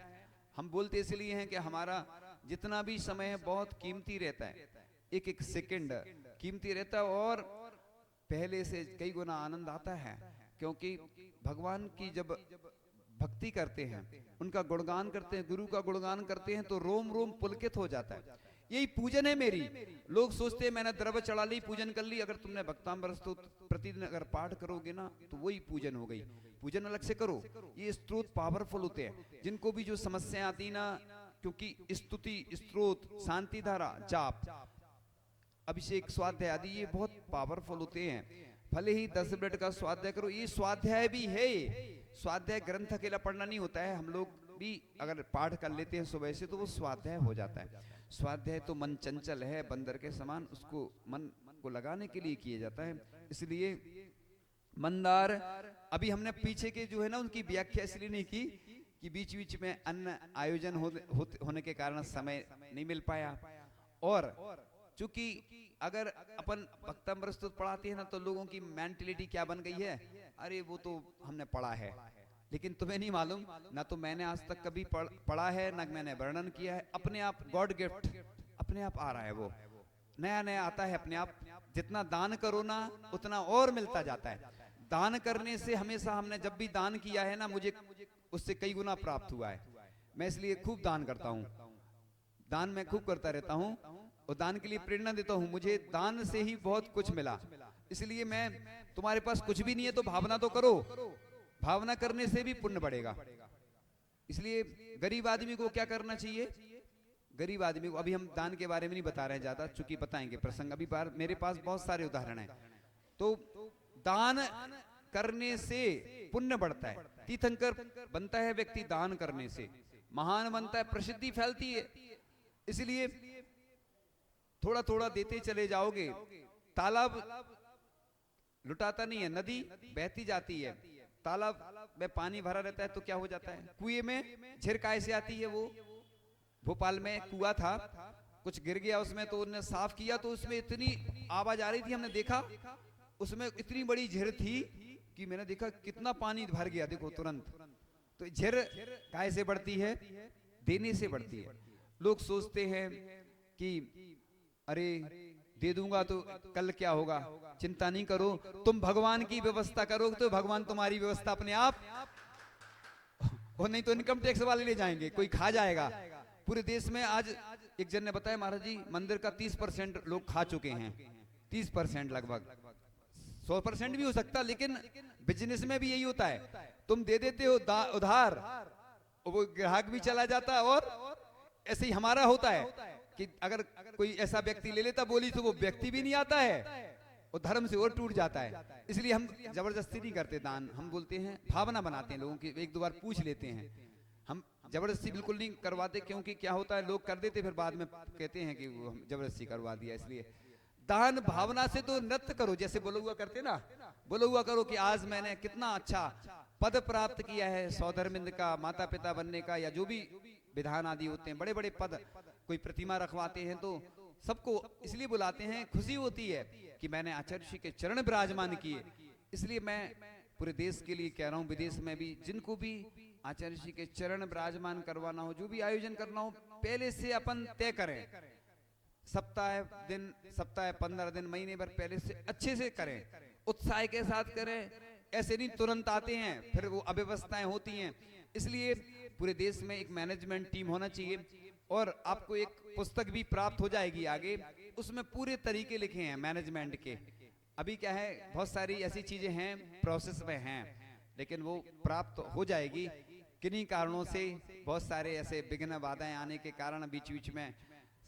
Speaker 1: हम बोलते इसलिए हैं कि हमारा जितना भी समय है बहुत कीमती रहता है, एक एक सेकंड कीमती रहता है, और पहले से कई गुना आनंद आता है, क्योंकि भगवान की जब भक्ति करते हैं, उनका गुणगान करते हैं, गुरु का गुणगान करते हैं तो रोम रोम पुलकित हो जाता है। यही पूजन है मेरी। लोग सोचते हैं मैंने द्रव्य चढ़ा ली, पूजन कर ली, अगर तुमने भक्तांबर स्तोत्र प्रतिदिन अगर पाठ करोगे ना तो वही पूजन हो गई। पूजन अलग से करो, ये स्तोत्र पावरफुल होते हैं। जिनको भी जो समस्या आती ना, क्योंकि स्तुति, स्तोत्र, शांति धारा, जाप, अभिषेक, स्वाध्याय आदि ये बहुत पावरफुल होते हैं। भले ही 10 मिनट का स्वाध्याय करो, ये स्वाध्याय भी है। स्वाध्याय ग्रंथ अकेला पढ़ना नहीं होता है, हम लोग भी अगर पाठ कर लेते हैं सुबह से तो वो स्वाध्याय हो जाता है। स्वाध्याय तो मन चंचल है बंदर के समान, उसको मन को लगाने के लिए किया जाता है। इसलिए मंदार, अभी हमने पीछे के जो है ना उनकी व्याख्या इसलिए नहीं की कि बीच बीच में अन्य आयोजन होने के कारण समय नहीं मिल पाया। और चूंकि अगर अपन भक्तांबर स्तोत्र पढ़ाते हैं ना तो लोगों की मेंटलिटी क्या बन गई है, अरे वो तो हमने पढ़ा है, लेकिन तुम्हें नहीं मालूम, ना तो मैंने आज तक कभी पढ़ा है, ना मैंने वर्णन किया है। अपने आप गॉड गिफ्ट अपने आप आ रहा है, वो नया नया आता है अपने आप। जितना दान करो ना उतना और मिलता जाता है। दान करने से हमेशा, हमने जब भी दान किया है ना, मुझे उससे कई गुना प्राप्त हुआ है। मैं इसलिए खूब दान करता हूँ, दान मैं खूब करता रहता हूँ और दान के लिए प्रेरणा देता हूँ। मुझे दान से ही बहुत कुछ मिला, इसलिए मैं, तुम्हारे पास कुछ भी नहीं है तो भावना तो करो, भावना करने से भी पुण्य बढ़ेगा। इसलिए गरीब आदमी को क्या करना चाहिए, गरीब आदमी को, अभी हम दान के बारे में नहीं बता रहे हैं ज्यादा, चूंकि बताएंगे प्रसंग, अभी मेरे पास बहुत सारे उदाहरण हैं। तो दान करने से पुण्य बढ़ता है, तीर्थंकर बनता है व्यक्ति दान करने से, महान बनता है, प्रसिद्धि फैलती है। इसलिए थोड़ा थोड़ा देते चले जाओगे। तालाब लुटाता नहीं है, नदी बहती जाती है, तालाब में पानी भरा रहता है तो क्या हो जाता है, कुएं में झिर कैसे आती है। वो भोपाल में कुआं था, कुछ गिर गया उसमें, तो उन्होंने साफ किया तो उसमें इतनी आवाज आ रही थी, हमने देखा उसमें इतनी बड़ी झिर थी कि मैंने देखा कितना पानी भर गया, देखो तुरंत। तो झिर कैसे बढ़ती है, देने से बढ़ती है। लोग सोचते हैं कि अरे दे दूंगा तो कल क्या होगा, चिंता नहीं करो, तुम भगवान की व्यवस्था करोगे तो भगवान तुम्हारी व्यवस्था अपने आप, और नहीं तो इनकम टैक्स वाले ले जाएंगे, कोई खा जाएगा। पूरे देश में आज एक जन ने बताया, महाराज जी मंदिर का 30% लोग खा चुके हैं, 30% लगभग, 100% भी हो सकता, लेकिन बिजनेस में भी यही होता है, तुम दे देते हो उधार, वो ग्राहक भी चला जाता है, और ऐसे ही हमारा होता है कि अगर कोई ऐसा व्यक्ति ले लेता बोली तो वो व्यक्ति भी नहीं आता है और धर्म से और टूट जाता है। इसलिए हम जबरदस्ती नहीं करते दान, हम बोलते हैं भावना बनाते हैं लोगों की, एक दो बार पूछ लेते हैं, हम जबरदस्ती बिल्कुल नहीं करवाते, क्योंकि क्या होता है लोग कर देते फिर बाद में कहते हैं कि वो हम जबरदस्ती करवा दिया। इसलिए दान भावना से तो नृत्य करो, जैसे बोलो हुआ करते ना, बोलो हुआ करो कि आज मैंने कितना अच्छा पद प्राप्त किया है, सौधर्मिंद का, माता पिता बनने का, या जो भी विधान आदि होते हैं, बड़े बड़े पद, कोई प्रतिमा रखवाते हैं तो सबको इसलिए बुलाते हैं, खुशी होती है कि मैंने आचार्य श्री के चरण विराजमान किए। इसलिए मैं पूरे देश के लिए कह रहा हूँ, विदेश में भी जिनको भी आचार्य श्री के चरण विराजमान करवाना हो, जो भी आयोजन करना हो, पहले से अपन तय करें, सप्ताह दिन, सप्ताह 15 दिन, महीने भर पहले से अच्छे से करें, उत्साह के साथ करें। ऐसे नहीं तुरंत आते हैं फिर वो अव्यवस्थाएं होती हैं। इसलिए पूरे देश में एक मैनेजमेंट टीम होना चाहिए, और आपको एक पुस्तक भी प्राप्त हो जाएगी आगे, उसमें पूरे तरीके लिखे हैं मैनेजमेंट के। अभी क्या है, बहुत सारी ऐसी चीजें हैं प्रोसेस में हैं, लेकिन वो प्राप्त हो जाएगी। किन्हीं कारणों से बहुत सारे ऐसे विघ्न बाधाएं आने के कारण बीच बीच में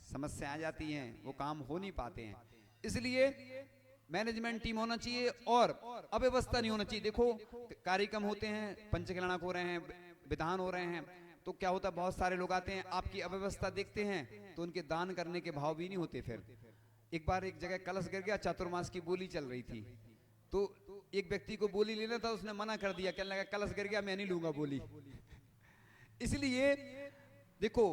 Speaker 1: समस्या आ जाती हैं, वो काम हो नहीं पाते हैं। इसलिए मैनेजमेंट टीम होना चाहिए और अव्यवस्था नहीं होना चाहिए। देखो कार्यक्रम होते हैं, पंचकल्याणक हो रहे हैं, विधान हो रहे हैं, तो क्या होता है बहुत सारे लोग आते हैं, आपकी अव्यवस्था देखते हैं तो उनके दान करने के भाव भी नहीं होते। फिर एक बार एक जगह कलश गिर गया, चातुर्मास की बोली चल रही थी, तो एक व्यक्ति को बोली लेना था, उसने मना कर दिया, कहने लगा कलश गिर गया मैं नहीं लूंगा बोली। इसलिए देखो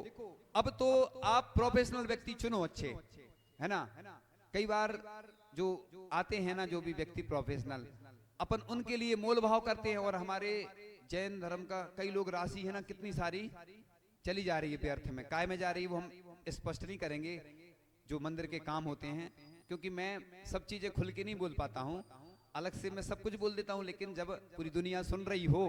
Speaker 1: अब तो आप प्रोफेशनल व्यक्ति चुनो अच्छे, है ना। कई बार जो आते हैं ना, जो भी व्यक्ति प्रोफेशनल, अपन उनके लिए मोल भाव करते हैं, और हमारे जैन धर्म का कई लोग राशि है ना कितनी सारी चली जा रही है व्यर्थ में, काय में जा रही है, वो हम स्पष्ट नहीं करेंगे जो मंदिर के काम होते हैं, क्योंकि मैं सब चीजें खुल के नहीं बोल पाता हूँ, अलग से मैं सब कुछ बोल देता हूँ, लेकिन जब पूरी दुनिया सुन रही हो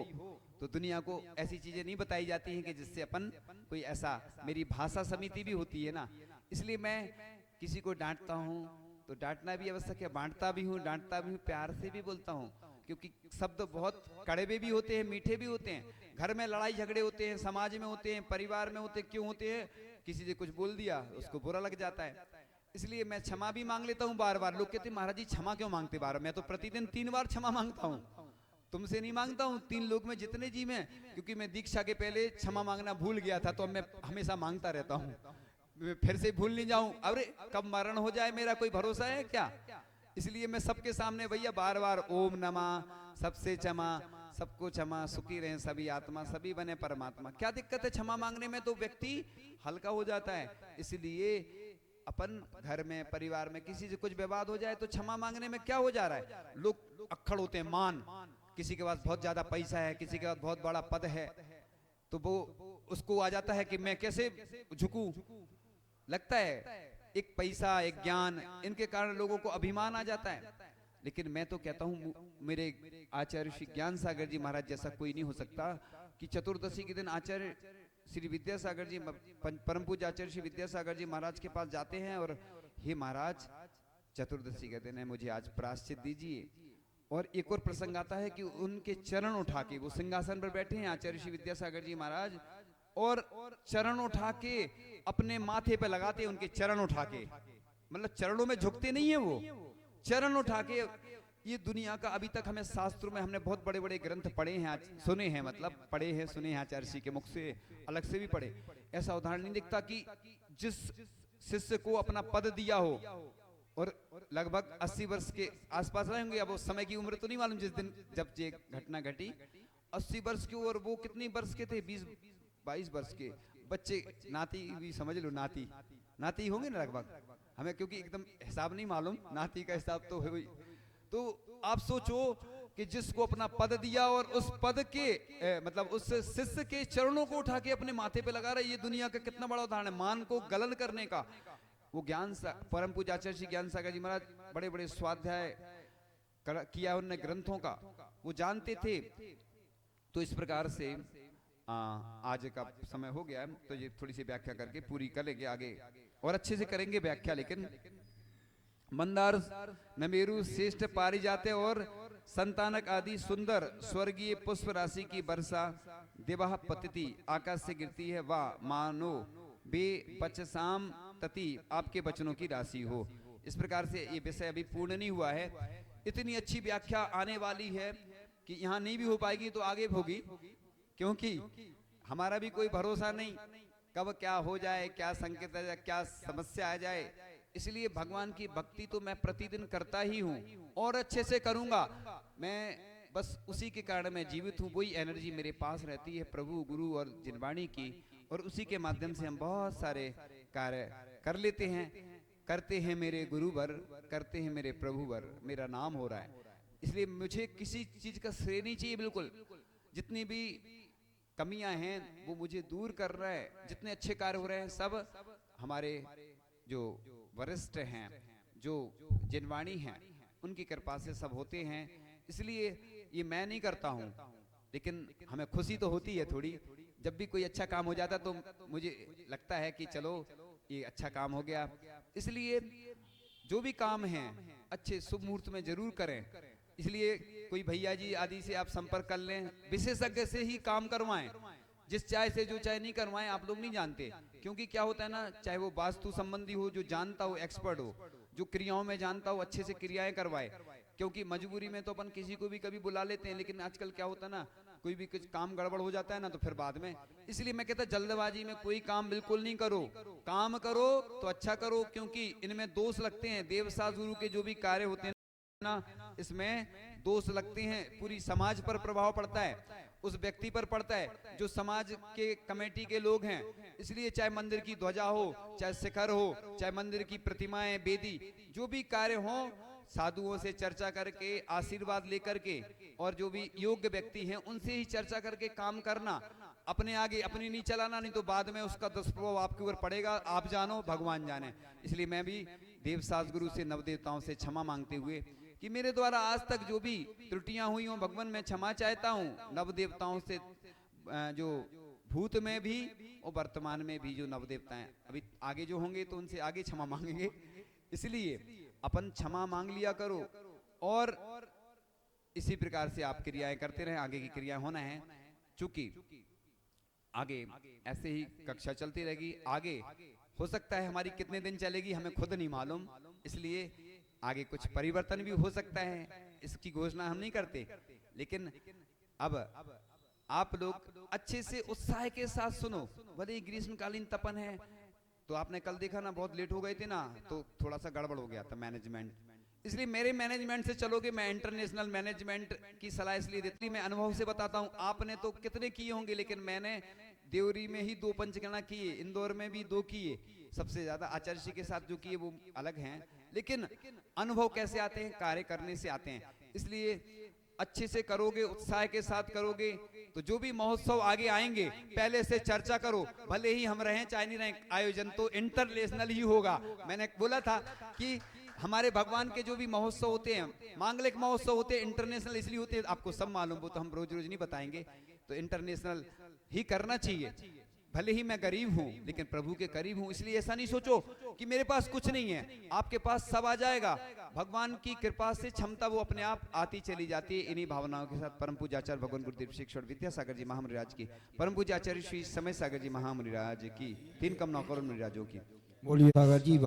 Speaker 1: तो दुनिया को ऐसी चीजें नहीं बताई जाती हैं कि जिससे अपन कोई ऐसा, मेरी भाषा समिति भी होती है ना, इसलिए मैं किसी को डांटता हूँ तो डांटना भी आवश्यक है, बांटता भी हूँ, डांटता भी हूँ, प्यार से भी बोलता हूँ, क्योंकि शब्द बहुत कड़वे भी होते हैं, मीठे भी होते हैं, घर में लड़ाई झगड़े होते हैं, समाज में होते हैं, परिवार में होते हैं, क्यों होते हैं, किसी ने कुछ बोल दिया उसको बुरा लग जाता है। इसलिए मैं क्षमा भी मांग लेता हूँ बार बार। लोग कहते हैं महाराज जी क्षमा क्यों मांगते बार, मैं तो प्रतिदिन 3 बार क्षमा मांगता हूँ, तुमसे नहीं मांगता हूँ, 3 लोग में जितने जी में, क्योंकि मैं दीक्षा के पहले क्षमा मांगना भूल गया था, तो अब मैं हमेशा मांगता रहता हूँ, फिर से भूल नहीं जाऊं, अरे कब मरण हो जाए मेरा कोई भरोसा है क्या। इसलिए मैं सबके सामने भैया बार बार ओम नमः, सबसे क्षमा, सबको क्षमा, सुखी रहें सभी आत्मा, सभी बने परमात्मा। क्या दिक्कत है क्षमा मांगने में, तो व्यक्ति हल्का हो जाता है। इसलिए अपन घर में परिवार में किसी से कुछ विवाद हो जाए तो क्षमा मांगने में क्या हो जा रहा है, लोग अक्खड़ होते हैं, मान, किसी के पास बहुत ज्यादा पैसा है, किसी के पास बहुत बड़ा पद है, तो वो उसको आ जाता है कि मैं कैसे झुकूं, लगता है एक पैसा, एक ज्ञान, इनके कारण लोगों को अभिमान आ जाता है। लेकिन मैं तो कहता हूँ मेरे आचार्य श्री ज्ञान सागर जी महाराज जैसा कोई नहीं हो सकता, कि चतुर्दशी के दिन आचार्य श्री विद्यासागर जी, परम पूज्य आचार्य श्री विद्यासागर जी महाराज के पास जाते हैं, और हे महाराज चतुर्दशी का दिन है, मुझे आज प्रायश्चित दीजिए। और एक और प्रसंग आता है कि उनके चरण उठा के, वो सिंहासन पर बैठे हैं आचार्य श्री विद्यासागर जी महाराज, और चरण उठा के अपने माथे पे लगाते, उनके चरण उठा के, मतलब चरणों में झुकते नहीं है वो, चरण उठा के। ये दुनिया का अभी तक हमें शास्त्रों में हमने बहुत बड़े बड़े ग्रंथ पढ़े हैं, सुने हैं, मतलब पढ़े हैं, सुने हैं, आचार्य जी के मुख से, अलग से भी पढ़े, ऐसा उदाहरण नहीं दिखता कि जिस शिष्य को अपना पद दिया हो और लगभग 80 वर्ष के आसपास रहे होंगे, अब उस समय की उम्र तो नहीं मालूम जिस दिन जब ये घटना घटी, 80 वर्ष की, और वो कितनी वर्ष के थे, 20-22 वर्ष के बच्चे, नाती भी समझ लो, नाती होंगे ना लगभग, हमें क्योंकि एकदम हिसाब नहीं मालूम, नाती का हिसाब तो हुई। तो आप सोचो कि जिसको अपना पद दिया और उस पद के मतलब उस शिष्य के चरणों को उठा के अपने माथे पे लगा रहा है, ये दुनिया का कितना बड़ा उदाहरण है मान को गलन करने का। वो परम पूज्य आचार्य श्री ज्ञान सागर जी महाराज बड़े बड़े स्वाध्याय किया उन्होंने ग्रंथों का, वो जानते थे। तो इस प्रकार से आज का समय हो गया है, तो ये थोड़ी सी व्याख्या करके पूरी करेंगे आगे, और अच्छे से करेंगे व्याख्या, लेकिन मंदार नमेरु श्रेष्ठ पारिजाते और संतानक आदि सुंदर स्वर्गीय पुष्प राशि की वर्षा देवाह पतिति आकाश से गिरती है, वाह मानो बे बचसाम तति आपके वचनों की राशि हो। इस प्रकार से ये विषय अभी पूर्ण नहीं हुआ है। इतनी अच्छी व्याख्या आने वाली है कि यहाँ नहीं भी हो पाएगी तो आगे होगी, क्योंकि हमारा भी कोई भरोसा नहीं कब क्या हो जाए, क्या संकेत आ जाए, क्या समस्या आ जाए। इसलिए भगवान की भक्ति तो मैं प्रतिदिन करता ही हूँ और अच्छे से करूंगा। मैं बस उसी के कारण मैं जीवित हूँ, वही एनर्जी मेरे पास रहती है प्रभु गुरु और जिनवाणी की, और उसी के माध्यम से हम बहुत सारे कार्य कर लेते हैं। करते हैं मेरे गुरुवर, करते हैं मेरे प्रभुवर, मेरा नाम हो रहा है। इसलिए मुझे किसी चीज का श्रेय नहीं चाहिए। बिल्कुल जितनी भी कमियां हैं वो मुझे दूर कर रहा है। जितने अच्छे कार्य हो रहे हैं सब हमारे जो वरिष्ठ हैं, जो जिनवाणी हैं, उनकी कृपा से सब होते हैं। इसलिए ये मैं नहीं करता हूँ, लेकिन हमें खुशी तो होती है थोड़ी। जब भी कोई अच्छा काम हो जाता तो मुझे लगता है कि चलो ये अच्छा काम हो गया। इसलिए जो भी काम है अच्छे शुभ मुहूर्त में जरूर करें। इसलिए कोई भैया जी आदि से आप संपर्क कर लें, विशेषज्ञ से ही काम करवाएं। जिस चाय से जो चाय नहीं करवाएं आप लोग नहीं जानते, क्योंकि क्या होता है ना, चाहे वो वास्तु संबंधी हो, जो जानता हो, एक्सपर्ट हो, जो क्रियाओं में जानता हो, अच्छे से क्रियाएं करवाए। क्योंकि मजबूरी में तो अपन किसी को भी कभी बुला लेते हैं, लेकिन आजकल क्या होता है ना, कोई भी कुछ काम गड़बड़ हो जाता है ना तो फिर बाद में। इसलिए मैं कहता जल्दबाजी में कोई काम बिल्कुल नहीं करो। काम करो तो अच्छा करो, क्योंकि इनमें दोष लगते हैं। देवसास गुरु के जो भी कार्य होते हैं ना, इसमें दोष लगते हैं। पूरी समाज पर प्रभाव पड़ता है, उस व्यक्ति पर पड़ता है जो समाज के कमेटी के लोग हैं। इसलिए चाहे मंदिर की ध्वजा हो, चाहे शिखर हो, चाहे मंदिर की प्रतिमाएं, वेदी, जो भी कार्य हो, साधुओं से चर्चा करके, आशीर्वाद लेकर के, और जो भी योग्य व्यक्ति हैं उनसे ही चर्चा करके काम करना। अपने आगे अपनी नहीं चलाना, नहीं तो बाद में उसका दुष्प्रभाव आपके ऊपर पड़ेगा। आप जानो भगवान जाने। इसलिए मैं भी देवसास गुरु से, नवदेवताओं से क्षमा मांगते हुए कि मेरे द्वारा आज तक जो भी त्रुटियां हुई हों भगवान मैं क्षमा चाहता हूँ। नवदेवताओं से जो भूत में भी और वर्तमान में भी जो नवदेवता हैं, अभी आगे जो होंगे तो उनसे आगे क्षमा मांगेंगे। इसलिए अपन क्षमा मांग लिया करो और इसी प्रकार से आप क्रियाएं करते रहें। आगे की क्रिया होना है, चूंकि आगे ऐसे ही कक्षा चलती रहेगी। आगे हो सकता है हमारी कितने दिन चलेगी हमें खुद नहीं मालूम, इसलिए आगे कुछ परिवर्तन भी हो सकता है, इसकी घोषणा हम नहीं करते। लेकिन अब आप लोग अच्छे से उत्साह के साथ सुनो। भले ही ग्रीष्मकालीन तपन है, तो आपने कल देखा ना, बहुत लेट हो गए थे ना, तो थोड़ा सा गड़बड़ हो गया था मैनेजमेंट। इसलिए मेरे मैनेजमेंट से चलोगे, मैं इंटरनेशनल मैनेजमेंट की सलाह इसलिए देती, मैं अनुभव से बताता हूँ। आपने तो कितने किए होंगे, लेकिन मैंने देवरी में ही 2 पंचगणना किए, इंदौर में भी 2 किए। सबसे ज्यादा आचार्य जी के साथ जो किए वो अलग हैं, लेकिन अनुभव कैसे आते हैं? कार्य करने से आते हैं। इसलिए अच्छे से करोगे, उत्साह के साथ करोगे, तो जो भी महोत्सव आगे आएंगे पहले से चर्चा करो। भले ही हम रहें चाहे नहीं रहें, आयोजन तो इंटरनेशनल ही होगा। मैंने बोला था कि हमारे भगवान के जो भी महोत्सव होते हैं, मांगलिक महोत्सव होते हैं, इंटरनेशनल इसलिए होते हैं, आपको सब मालूम, वो तो हम रोज रोज नहीं बताएंगे। तो इंटरनेशनल ही करना चाहिए। भले ही मैं गरीब हूं लेकिन प्रभु के करीब हूं। इसलिए ऐसा नहीं सोचो कि मेरे पास कुछ नहीं है, आपके पास सब आ जाएगा। भगवान की कृपा से क्षमता वो अपने आप आती चली जाती है। इन्हीं भावनाओं के साथ परम पूज्य आचार्य भगवान गुरुदेव शिक्षण विद्यासागर जी महामुनिराज की, परम पूज्य आचार्य श्री समय सागर जी महामुनिराज की 3 कम 9 करोड़ मुनिराजों की।
Speaker 2: बोलिए सागर जी।